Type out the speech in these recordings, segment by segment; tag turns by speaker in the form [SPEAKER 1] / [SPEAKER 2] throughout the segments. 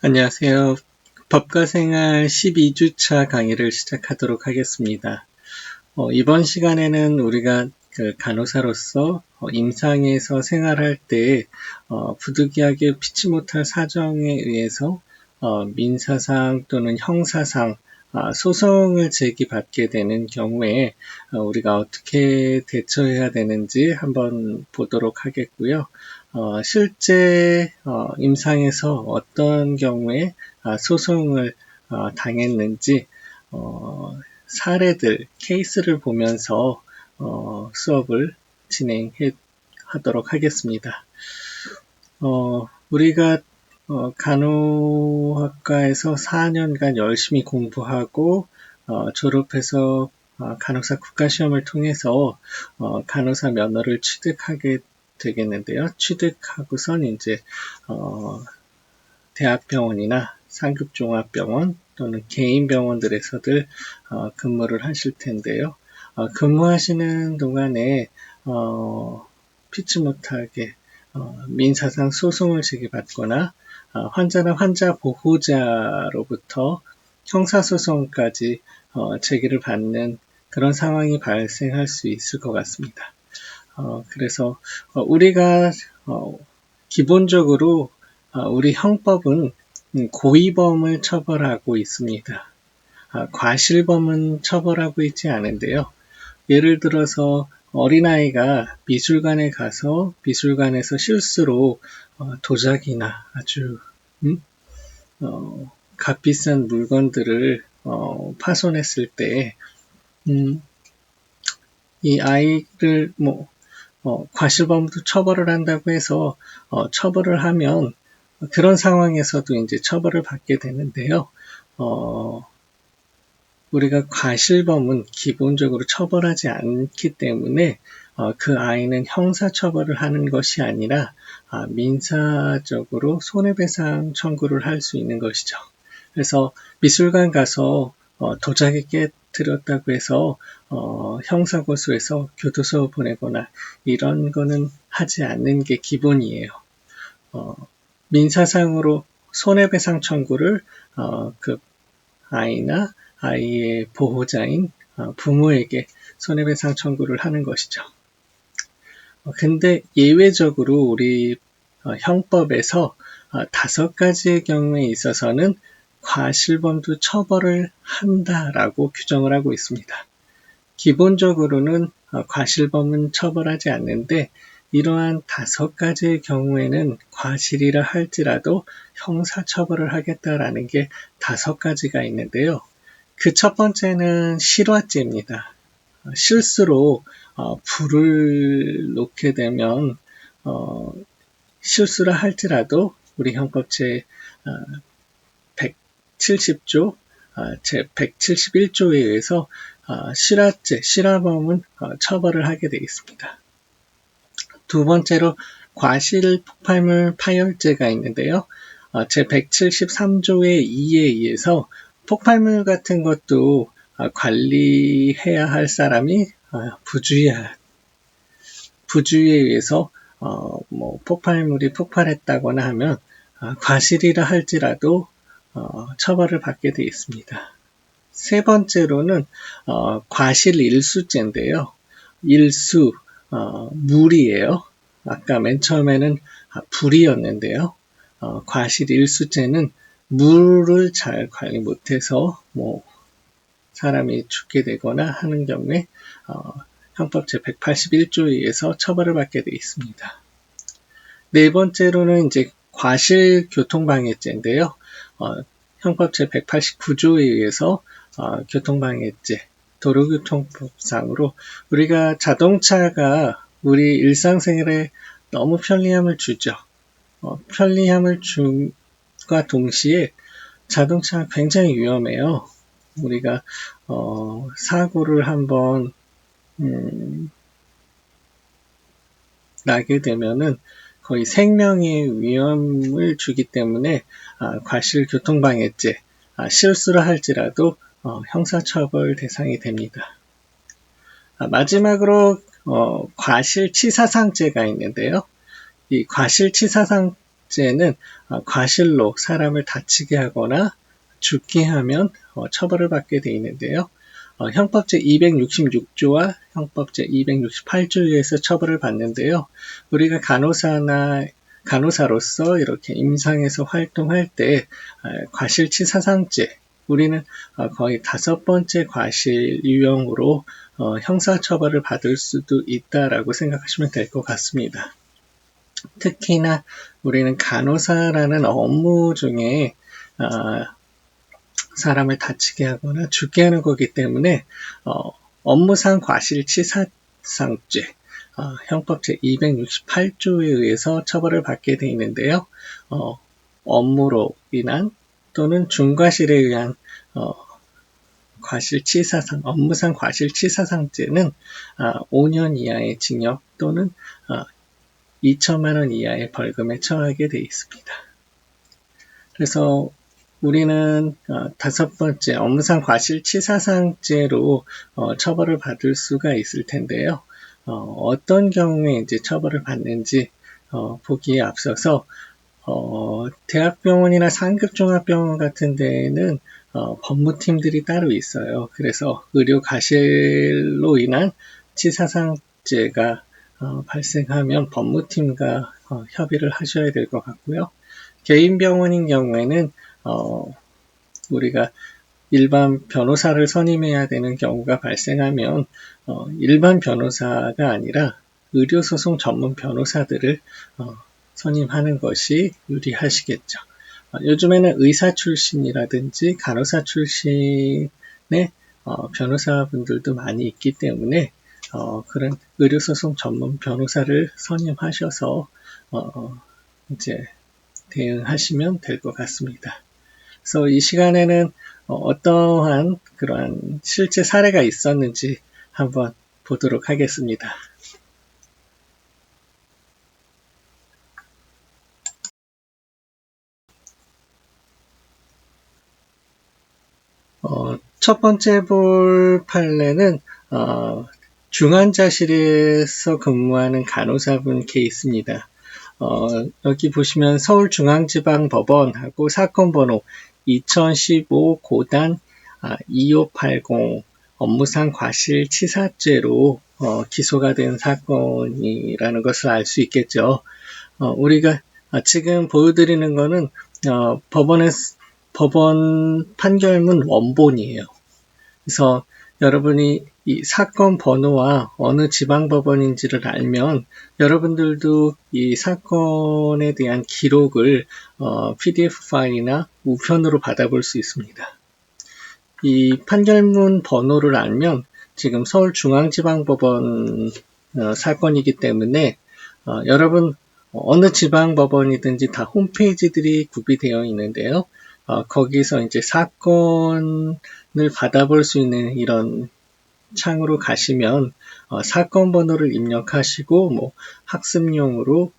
[SPEAKER 1] 안녕하세요. 법과생활 12주차 강의를 시작하도록 하겠습니다. 이번 시간에는 우리가 간호사로서 임상에서 생활할 때 부득이하게 피치 못할 사정에 의해서 민사상 또는 형사상 소송을 제기받게 되는 경우에 우리가 어떻게 대처해야 되는지 한번 보도록 하겠고요. 실제 임상에서 어떤 경우에 소송을 당했는지 사례들, 케이스를 보면서 수업을 진행하도록 하겠습니다. 우리가 간호학과에서 4년간 열심히 공부하고 졸업해서 간호사 국가시험을 통해서 간호사 면허를 취득하게 되겠는데요. 취득하고선 이제 대학병원이나 상급종합병원 또는 개인 병원들에서들 근무를 하실 텐데요. 근무하시는 동안에 피치 못하게 민사상 소송을 제기받거나 환자나 환자 보호자로부터 형사소송까지 제기를 받는 그런 상황이 발생할 수 있을 것 같습니다. 그래서 우리가 기본적으로 우리 형법은 고의범을 처벌하고 있습니다. 과실범은 처벌하고 있지 않은데요. 예를 들어서 어린아이가 미술관에 가서 미술관에서 실수로 도자기나 아주 값비싼 물건들을 파손했을 때 이 아이를 과실범도 처벌을 한다고 해서 처벌을 하면 그런 상황에서도 이제 처벌을 받게 되는데요. 우리가 과실범은 기본적으로 처벌하지 않기 때문에 그 아이는 형사처벌을 하는 것이 아니라 민사적으로 손해배상 청구를 할 수 있는 것이죠. 그래서 미술관 가서 도자기 깨뜨렸다고 해서 형사고소해서 교도소 보내거나 이런 거는 하지 않는 게 기본이에요. 민사상으로 손해배상 청구를 그 아이나 아이의 보호자인 부모에게 손해배상 청구를 하는 것이죠. 근데 예외적으로 우리 형법에서 5가지의 경우에 있어서는 과실범도 처벌을 한다라고 규정을 하고 있습니다. 기본적으로는 과실범은 처벌하지 않는데 이러한 5가지의 경우에는 과실이라 할지라도 형사처벌을 하겠다라는 게 5가지가 있는데요. 그 첫 번째는 실화죄입니다. 실수로 불을 놓게 되면 실수를 할지라도 우리 형법 제 170조, 제 171조에 의해서 실화죄, 실화범은 처벌을 하게 되어 있습니다. 두 번째로 과실폭발물 파열죄가 있는데요. 제 173조의 2에 의해서 폭발물 같은 것도 관리해야 할 사람이 부주의에 의해서 폭발물이 폭발했다거나 하면 과실이라 할지라도 처벌을 받게 되어 있습니다. 세 번째로는 과실일수죄인데요. 일수, 물이에요. 아까 맨 처음에는 불이었는데요. 과실일수죄는 물을 잘 관리 못해서 사람이 죽게 되거나 하는 경우에 형법 제 181조에 의해서 처벌을 받게 되어 있습니다. 네 번째로는 이제 과실교통방해죄인데요. 형법 제 189조에 의해서 교통방해죄, 도로교통법상으로 우리가 자동차가 우리 일상생활에 너무 편리함을 주죠. 편리함을 줌과 동시에 자동차가 굉장히 위험해요. 우리가 사고를 한번 나게 되면은 거의 생명의 위험을 주기 때문에 과실교통방해죄, 실수를 할지라도 형사처벌 대상이 됩니다. 마지막으로 과실치사상죄가 있는데요. 이 과실치사상 번째는 과실로 사람을 다치게 하거나 죽게 하면 처벌을 받게 되어 있는데요. 형법 제266조와 형법 제268조에 의해서 처벌을 받는데요. 우리가 간호사로서 이렇게 임상에서 활동할 때 과실치사상죄, 우리는 거의 5번째 과실 유형으로 형사처벌을 받을 수도 있다라고 생각하시면 될 것 같습니다. 특히나 우리는 간호사라는 업무 중에 사람을 다치게 하거나 죽게 하는 거기 때문에 업무상 과실치사상죄, 형법 제268조에 의해서 처벌을 받게 되어 있는데요. 업무로 인한 또는 중과실에 의한 업무상 과실치사상죄는 5년 이하의 징역 또는 2천만 원 이하의 벌금에 처하게 되어 있습니다. 그래서 우리는 5번째 업무상 과실치사상죄로 처벌을 받을 수가 있을 텐데요. 어떤 경우에 이제 처벌을 받는지 보기에 앞서서 대학병원이나 상급종합병원 같은 데에는 법무팀들이 따로 있어요. 그래서 의료 과실로 인한 치사상죄가 발생하면 법무팀과 협의를 하셔야 될 것 같고요. 개인 병원인 경우에는 우리가 일반 변호사를 선임해야 되는 경우가 발생하면 일반 변호사가 아니라 의료소송 전문 변호사들을 선임하는 것이 유리하시겠죠. 요즘에는 의사 출신이라든지 간호사 출신의 변호사분들도 많이 있기 때문에 그런 의료소송 전문 변호사를 선임하셔서 이제 대응하시면 될 것 같습니다. 그래서 이 시간에는 어떠한 그러한 실제 사례가 있었는지 한번 보도록 하겠습니다. 첫 번째 볼 판례는 중환자실에서 근무하는 간호사분 케이스입니다. 여기 보시면 서울중앙지방법원하고 사건 번호 2015 고단 2580 업무상 과실치사죄로 기소가 된 사건이라는 것을 알 수 있겠죠. 우리가 지금 보여드리는 거는 법원 판결문 원본이에요. 그래서 여러분이 이 사건 번호와 어느 지방법원인지를 알면 여러분들도 이 사건에 대한 기록을 PDF 파일이나 우편으로 받아볼 수 있습니다. 이 판결문 번호를 알면 지금 서울중앙지방법원 사건이기 때문에 여러분 어느 지방법원이든지 다 홈페이지들이 구비되어 있는데요. 거기서 이제 사건을 받아볼 수 있는 이런 창으로 가시면 사건 번호를 입력하시고 학습용으로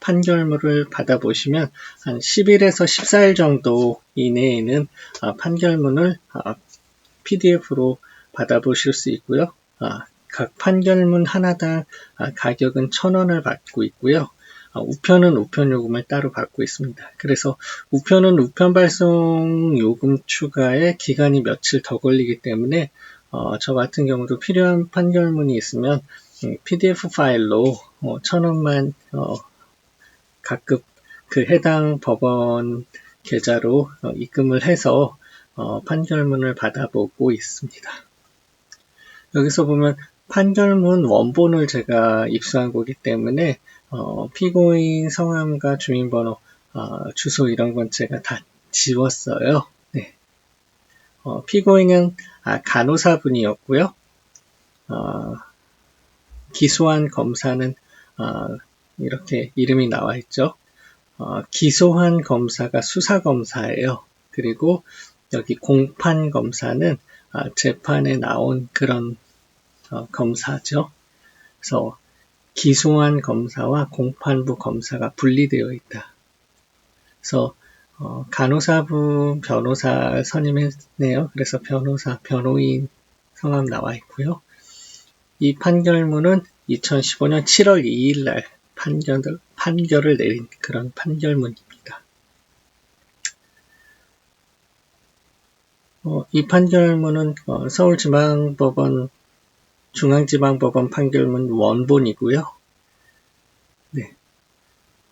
[SPEAKER 1] 판결문을 받아보시면 한 10일에서 14일 정도 이내에는 판결문을 PDF로 받아보실 수 있고요. 각 판결문 하나당 가격은 1,000원을 받고 있고요. 우편은 우편 요금을 따로 받고 있습니다. 그래서 우편은 우편 발송 요금 추가에 기간이 며칠 더 걸리기 때문에 저 같은 경우도 필요한 판결문이 있으면 PDF 파일로 1,000원만 각급 그 해당 법원 계좌로 입금을 해서 판결문을 받아보고 있습니다. 여기서 보면 판결문 원본을 제가 입수한 거기 때문에 피고인 성함과 주민번호, 주소 이런 건 제가 다 지웠어요. 네. 피고인은 간호사분이었고요. 기소한 검사는 이렇게 이름이 나와 있죠. 기소한 검사가 수사검사예요. 그리고 여기 공판 검사는 재판에 나온 그런 검사죠. 그래서 기소한 검사와 공판부 검사가 분리되어 있다. 그래서 간호사분 변호사 선임했네요. 그래서 변호인 성함 나와 있고요. 이 판결문은 2015년 7월 2일 날 판결을 내린 그런 판결문입니다. 이 판결문은 서울지방법원, 중앙지방법원 판결문 원본이고요. 네.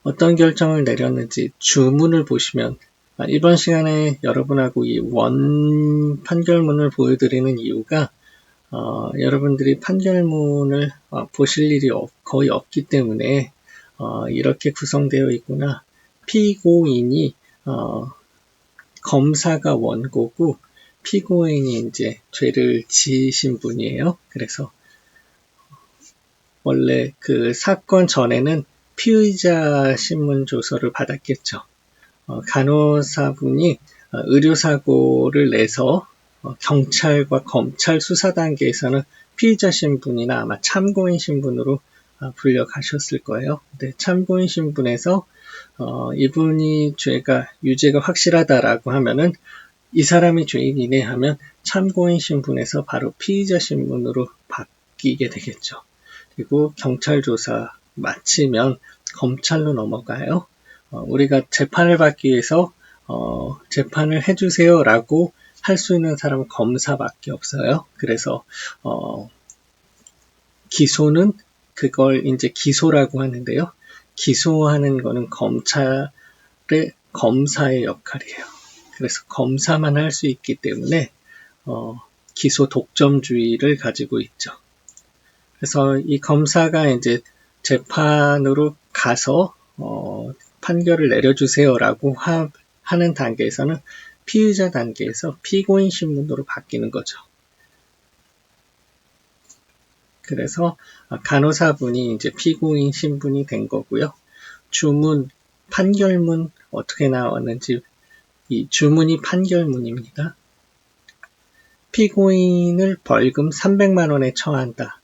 [SPEAKER 1] 어떤 결정을 내렸는지 주문을 보시면, 이번 시간에 여러분하고 이 원 판결문을 보여드리는 이유가 여러분들이 판결문을 보실 일이 거의 없기 때문에 이렇게 구성되어 있구나. 피고인이 검사가 원고고 피고인이 이제 죄를 지으신 분이에요. 그래서 원래 그 사건 전에는 피의자 신문 조서를 받았겠죠. 간호사분이 의료사고를 내서 경찰과 검찰 수사 단계에서는 피의자 신분이나 아마 참고인 신분으로 불려가셨을 거예요. 근데 참고인 신분에서 이분이 유죄가 확실하다라고 하면은 이 사람이 죄인이네 하면 참고인 신분에서 바로 피의자 신분으로 바뀌게 되겠죠. 그리고 경찰 조사 마치면 검찰로 넘어가요. 우리가 재판을 받기 위해서 재판을 해주세요 라고 할 수 있는 사람은 검사밖에 없어요. 그래서 기소는 그걸 이제 기소라고 하는데요. 기소하는 거는 검사의 역할이에요. 그래서 검사만 할 수 있기 때문에 기소 독점주의를 가지고 있죠. 그래서 이 검사가 이제 재판으로 가서 판결을 내려주세요라고 하는 단계에서는 피의자 단계에서 피고인 신분으로 바뀌는 거죠. 그래서 간호사분이 이제 피고인 신분이 된 거고요. 주문, 판결문 어떻게 나왔는지, 이 주문이 판결문입니다. 피고인을 벌금 300만 원에 처한다.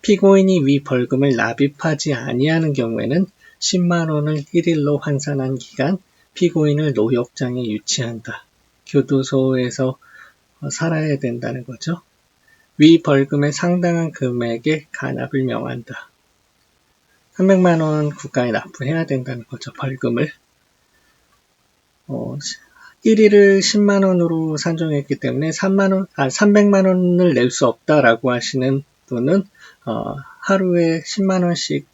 [SPEAKER 1] 피고인이 위 벌금을 납입하지 아니하는 경우에는 10만 원을 1일로 환산한 기간 피고인을 노역장에 유치한다. 교도소에서 살아야 된다는 거죠. 위 벌금의 상당한 금액의 간압을 명한다. 300만 원 국가에 납부해야 된다는 거죠. 벌금을. 1일을 10만 원으로 산정했기 때문에 300만 원을 낼 수 없다라고 하시는 분은 하루에 10만 원씩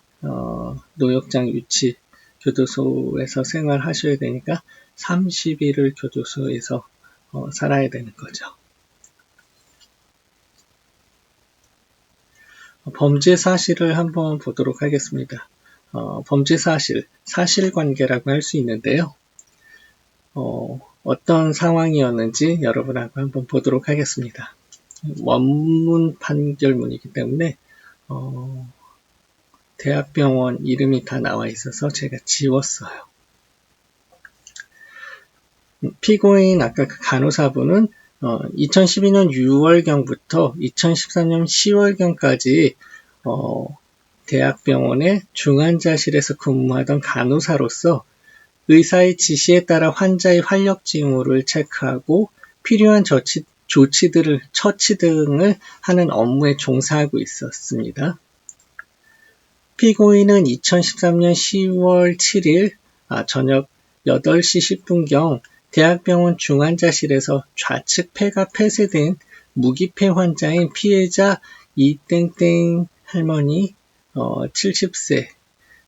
[SPEAKER 1] 노역장 유치 교도소에서 생활하셔야 되니까 30일을 교도소에서 살아야 되는 거죠. 범죄 사실을 한번 보도록 하겠습니다. 범죄 사실관계라고 할 수 있는데요. 어떤 상황이었는지 여러분하고 한번 보도록 하겠습니다. 원문 판결문이기 때문에 대학병원 이름이 다 나와 있어서 제가 지웠어요. 피고인 아까 그 간호사분은 2012년 6월경부터 2013년 10월경까지 대학병원의 중환자실에서 근무하던 간호사로서 의사의 지시에 따라 환자의 활력 징후를 체크하고 필요한 처치 등을 하는 업무에 종사하고 있었습니다. 피고인은 2013년 10월 7일 저녁 8시 10분경 대학병원 중환자실에서 좌측 폐가 폐쇄된 무기폐 환자인 피해자 이땡땡 할머니 70세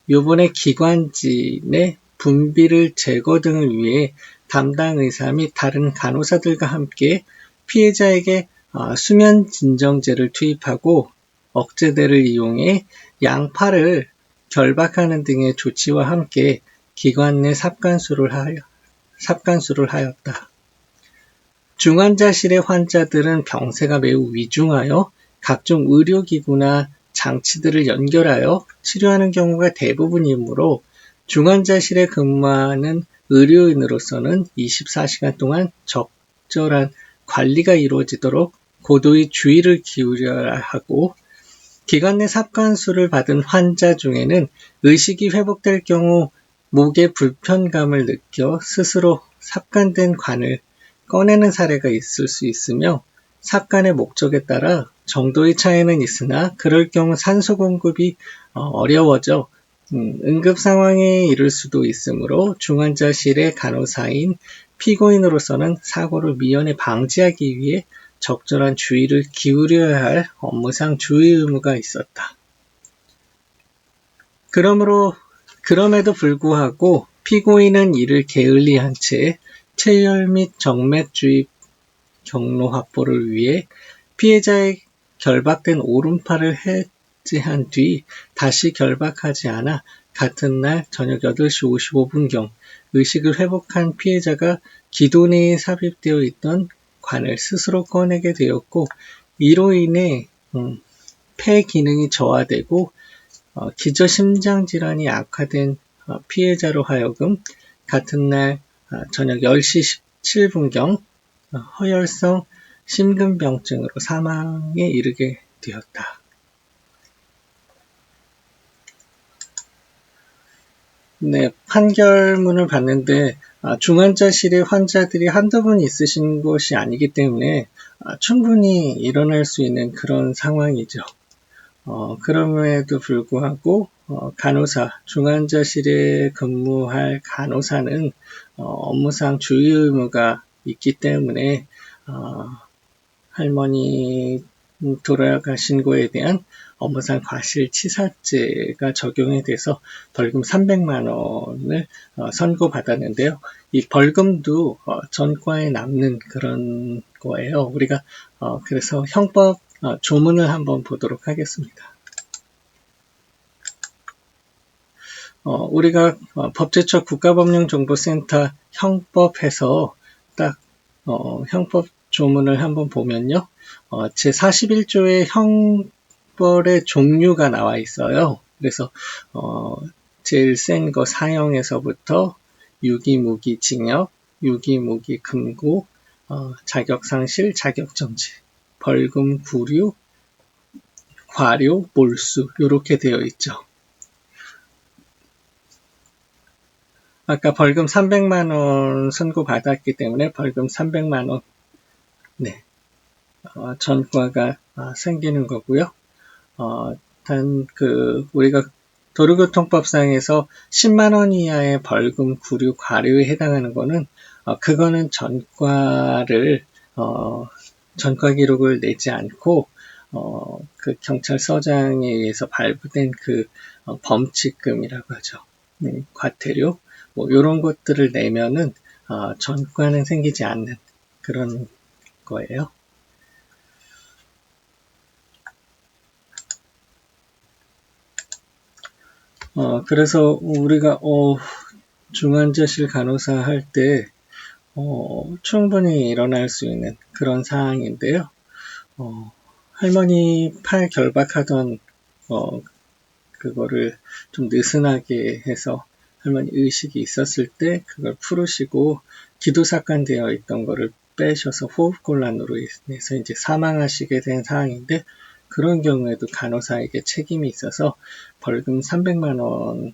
[SPEAKER 1] 요번에 기관진의 분비를 제거 등을 위해 담당 의사 및 다른 간호사들과 함께 피해자에게 수면 진정제를 투입하고 억제대를 이용해 양팔을 결박하는 등의 조치와 함께 기관 내 삽관수를 하였다. 중환자실의 환자들은 병세가 매우 위중하여 각종 의료기구나 장치들을 연결하여 치료하는 경우가 대부분이므로 중환자실에 근무하는 의료인으로서는 24시간 동안 적절한 관리가 이루어지도록 고도의 주의를 기울여야 하고 기관 내 삽관수를 받은 환자 중에는 의식이 회복될 경우 목에 불편감을 느껴 스스로 삽관된 관을 꺼내는 사례가 있을 수 있으며 삽관의 목적에 따라 정도의 차이는 있으나 그럴 경우 산소 공급이 어려워져 응급 상황에 이를 수도 있으므로 중환자실의 간호사인 피고인으로서는 사고를 미연에 방지하기 위해 적절한 주의를 기울여야 할 업무상 주의 의무가 있었다. 그럼에도 불구하고 피고인은 이를 게을리한 채 체열 및 정맥 주입 경로 확보를 위해 피해자의 결박된 오른팔을 해제한 뒤 다시 결박하지 않아 같은 날 저녁 8시 55분경 의식을 회복한 피해자가 기도 내에 삽입되어 있던 관을 스스로 꺼내게 되었고, 이로 인해 폐 기능이 저하되고 기저심장질환이 악화된 피해자로 하여금 같은 날 저녁 10시 17분경 허혈성 심근병증으로 사망에 이르게 되었다. 네, 판결문을 봤는데 중환자실에 환자들이 한두 분 있으신 것이 아니기 때문에 충분히 일어날 수 있는 그런 상황이죠. 그럼에도 불구하고 간호사, 중환자실에 근무할 간호사는 업무상 주의 의무가 있기 때문에 할머니 돌아가신 거에 대한 업무상 과실치사죄가 적용이 돼서 벌금 300만 원을 선고받았는데요. 이 벌금도 전과에 남는 그런 거예요. 우리가 그래서 형법 조문을 한번 보도록 하겠습니다. 우리가 법제처 국가법령정보센터 형법에서 딱 형법 조문을 한번 보면요. 제41조에 형벌의 종류가 나와 있어요. 그래서 제일 센 거 사형에서부터 유기무기 징역, 유기무기 금고, 자격상실, 자격정지, 벌금 구류, 과료, 몰수 이렇게 되어 있죠. 아까 벌금 300만 원 선고받았기 때문에 벌금 300만 원 네, 전과가 생기는 거고요. 단 우리가 도로교통법상에서 10만 원 이하의 벌금, 구류, 과료에 해당하는 거는 그거는 전과 기록을 내지 않고 그 경찰서장에 의해서 발부된 범칙금이라고 하죠. 과태료 뭐 이런 것들을 내면은 전과는 생기지 않는 그런 거예요. 그래서 우리가 중환자실 간호사 할 때 충분히 일어날 수 있는 그런 상황인데요. 할머니 팔 결박하던 그거를 좀 느슨하게 해서 할머니 의식이 있었을 때 그걸 풀으시고 기도삭간되어 있던 거를 빼셔서 호흡곤란으로 인해서 이제 사망하시게 된 상황인데, 그런 경우에도 간호사에게 책임이 있어서 벌금 300만 원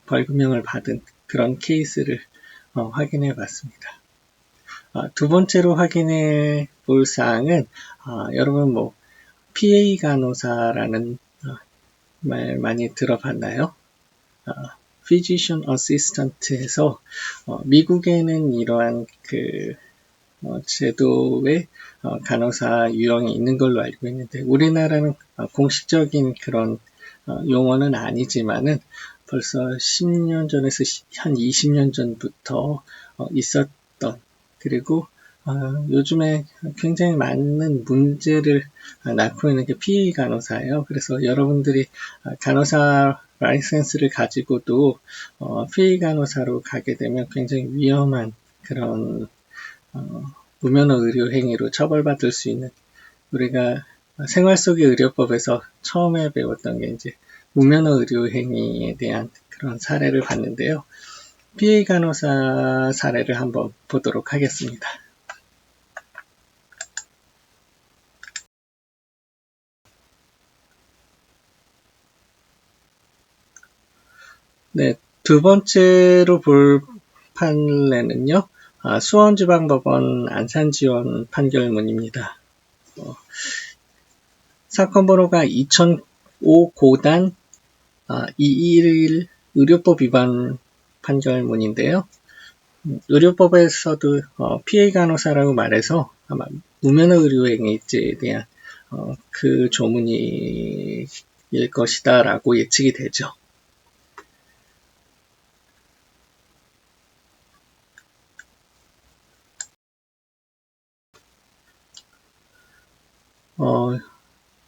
[SPEAKER 1] 벌금형을 받은 그런 케이스를 확인해 봤습니다. 두 번째로 확인해 볼 사항은 여러분 PA 간호사라는 말 많이 들어봤나요? Physician Assistant에서 미국에는 이러한 제도의 간호사 유형이 있는 걸로 알고 있는데, 우리나라는 공식적인 그런 용어는 아니지만은 벌써 10년 전에서 한 20년 전부터 있었던, 그리고 요즘에 굉장히 많은 문제를 낳고 있는 게 PA 간호사예요. 그래서 여러분들이 간호사 라이센스를 가지고도 PA 간호사로 가게 되면 굉장히 위험한 그런 무면허 의료 행위로 처벌받을 수 있는, 우리가 생활 속의 의료법에서 처음에 배웠던 게 이제 무면허 의료 행위에 대한 그런 사례를 봤는데요. PA 간호사 사례를 한번 보도록 하겠습니다. 네, 두 번째로 볼 판례는요. 수원지방법원 안산지원 판결문입니다. 사건 번호가 2005 고단 221 의료법 위반 판결문인데요. 의료법에서도 PA 간호사라고 말해서 아마 무면허 의료행위죄에 대한 그 조문일 것이다 라고 예측이 되죠.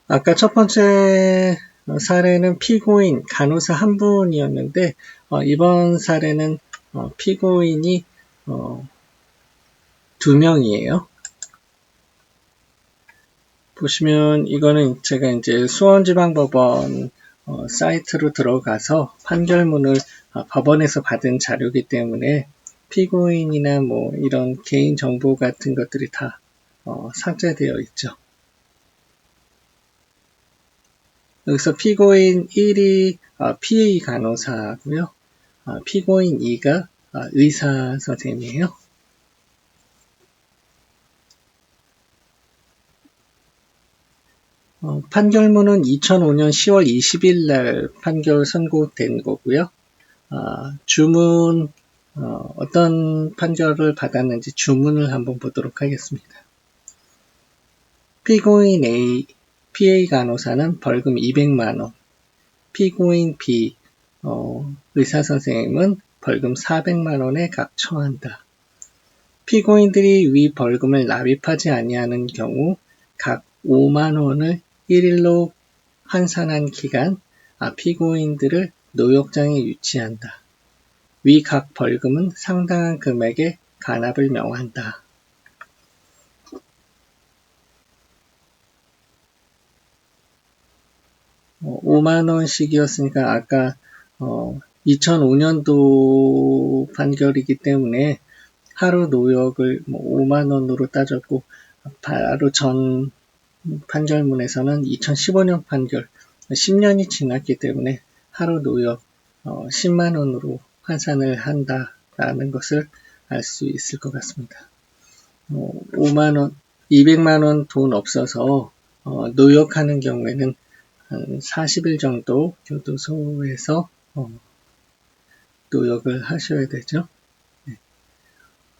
[SPEAKER 1] 아까 첫 번째 사례는 피고인, 간호사 한 분이었는데 이번 사례는 피고인이 2명이에요. 보시면 이거는 제가 이제 수원지방법원 사이트로 들어가서 판결문을 법원에서 받은 자료이기 때문에 피고인이나 뭐 이런 개인 정보 같은 것들이 다 삭제되어 있죠. 여기서 피고인 1이 PA 간호사고요. 피고인 2가 의사 선생님이에요. 판결문은 2005년 10월 20일 날 판결 선고된 거고요. 주문 어떤 판결을 받았는지 주문을 한번 보도록 하겠습니다. 피고인 A, PA 간호사는 벌금 200만원, 피고인 B, 의사선생님은 벌금 400만원에 각 처한다. 피고인들이 위 벌금을 납입하지 아니하는 경우 각 5만원을 1일로 환산한 기간 피고인들을 노역장에 유치한다. 위 각 벌금은 상당한 금액의 간합을 명한다. 어, 5만원씩이었으니까 아까 2005년도 판결이기 때문에 하루 노역을 5만원으로 따졌고 바로 전 판결문에서는 2015년 판결 10년이 지났기 때문에 하루 노역 10만원으로 환산을 한다라는 것을 알 수 있을 것 같습니다. 5만원, 200만원 돈 없어서 노역하는 경우에는 한 40일 정도 교도소에서 노역을 하셔야 되죠.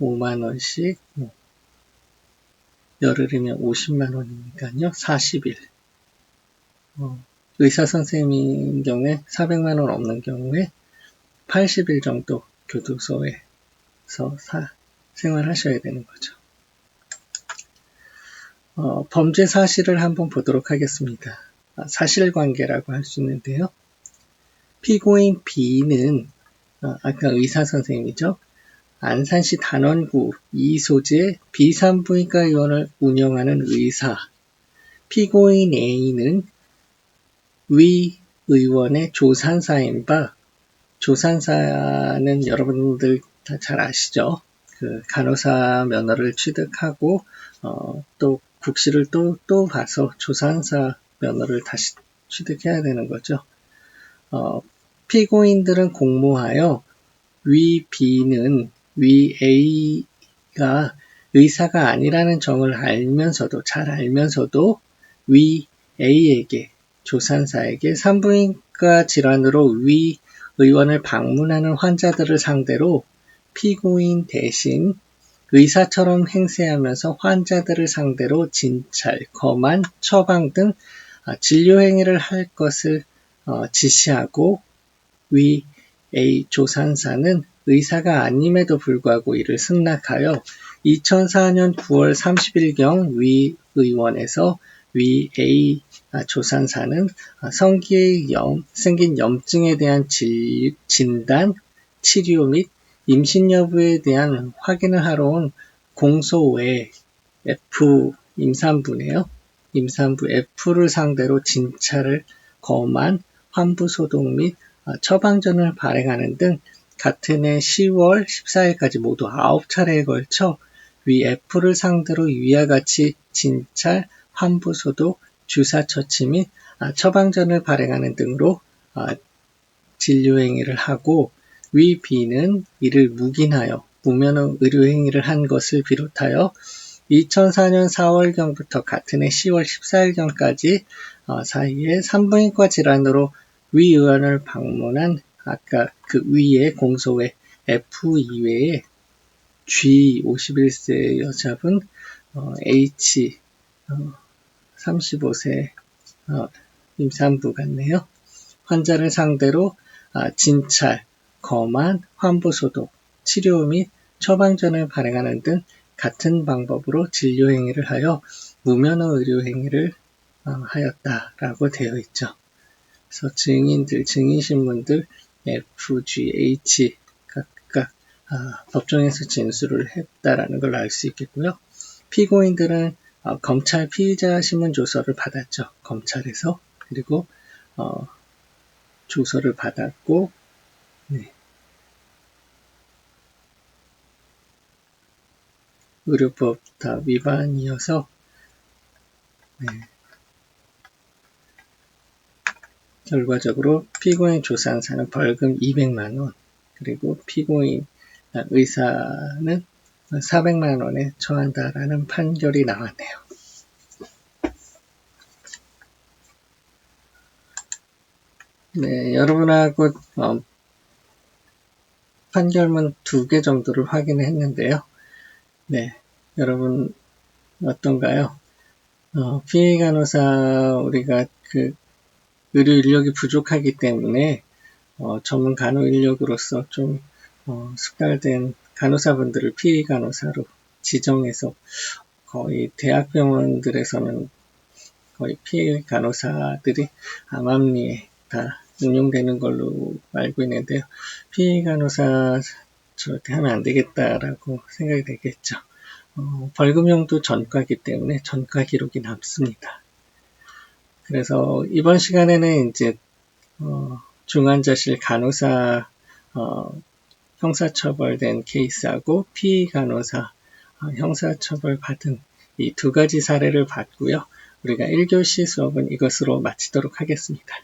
[SPEAKER 1] 5만원씩 열흘이면 50만원이니까요. 40일. 의사선생님인 경우에 400만원 없는 경우에 80일 정도 교도소에서 생활하셔야 되는 거죠. 범죄 사실을 한번 보도록 하겠습니다. 사실관계라고 할 수 있는데요. 피고인 B는 아까 의사선생님이죠. 안산시 단원구 이소재 비산부인과 의원을 운영하는 의사. 피고인 A는 위 의원의 조산사인 바, 조산사는 여러분들 다 잘 아시죠? 그 간호사 면허를 취득하고 또 국시를 또 봐서 조산사 면허를 다시 취득해야 되는 거죠. 피고인들은 공모하여 위 B는 위 A가 의사가 아니라는 점을 알면서도 잘 알면서도 위 A에게 조산사에게 산부인과 질환으로 위 의원을 방문하는 환자들을 상대로 피고인 대신 의사처럼 행세하면서 환자들을 상대로 진찰, 검안, 처방 등 진료 행위를 할 것을 지시하고 위 A 조산사는 의사가 아님에도 불구하고 이를 승낙하여 2004년 9월 30일경 위 의원에서 위 A 조산사는 성기에 생긴 염증에 대한 진단, 치료 및 임신 여부에 대한 확인을 하러 온 공소외 F 임산부네요. 임산부 F를 상대로 진찰을 검안, 환부 소독 및 처방전을 발행하는 등 같은 해 10월 14일까지 모두 9차례에 걸쳐 위 F를 상대로 위와 같이 진찰, 환부 소독, 주사 처치 및 처방전을 발행하는 등으로 진료행위를 하고 위 B는 이를 묵인하여 무면허 의료행위를 한 것을 비롯하여 2004년 4월경부터 같은 해 10월 14일경까지 사이에 산부인과 질환으로 위 의원을 방문한 아까 그 위에 공소회 F 이외에 G 51세 여자분, H 35세 임산부 같네요. 환자를 상대로 진찰, 검안, 환부소독, 치료 및 처방전을 발행하는 등 같은 방법으로 진료 행위를 하여 무면허 의료 행위를 하였다라고 되어 있죠. 그래서 증인신문들 F, G, H 각각 법정에서 진술을 했다라는 걸 알 수 있겠고요. 피고인들은 검찰 피의자 신문 조서를 받았죠. 검찰에서. 그리고 조서를 받았고, 네. 의료법 다 위반이어서, 네. 결과적으로 피고인 조상사는 벌금 200만원, 그리고 피고인 의사는 400만원에 처한다라는 판결이 나왔네요. 네, 여러분하고 판결문 2개 정도를 확인했는데요. 네, 여러분 어떤가요? 피해 간호사 우리가 의료 인력이 부족하기 때문에 전문 간호 인력으로서 좀 숙달된 간호사분들을 피해 간호사로 지정해서 거의 대학병원들에서는 거의 피해 간호사들이 암암리에 다 응용되는 걸로 알고 있는데요. 피해 간호사 절대 하면 안 되겠다라고 생각이 되겠죠. 벌금형도 전과이기 때문에 전과 기록이 남습니다. 그래서 이번 시간에는 이제 중환자실 간호사 형사처벌된 케이스하고 피해 간호사 형사처벌 받은 이 2가지 사례를 봤고요. 우리가 1교시 수업은 이것으로 마치도록 하겠습니다.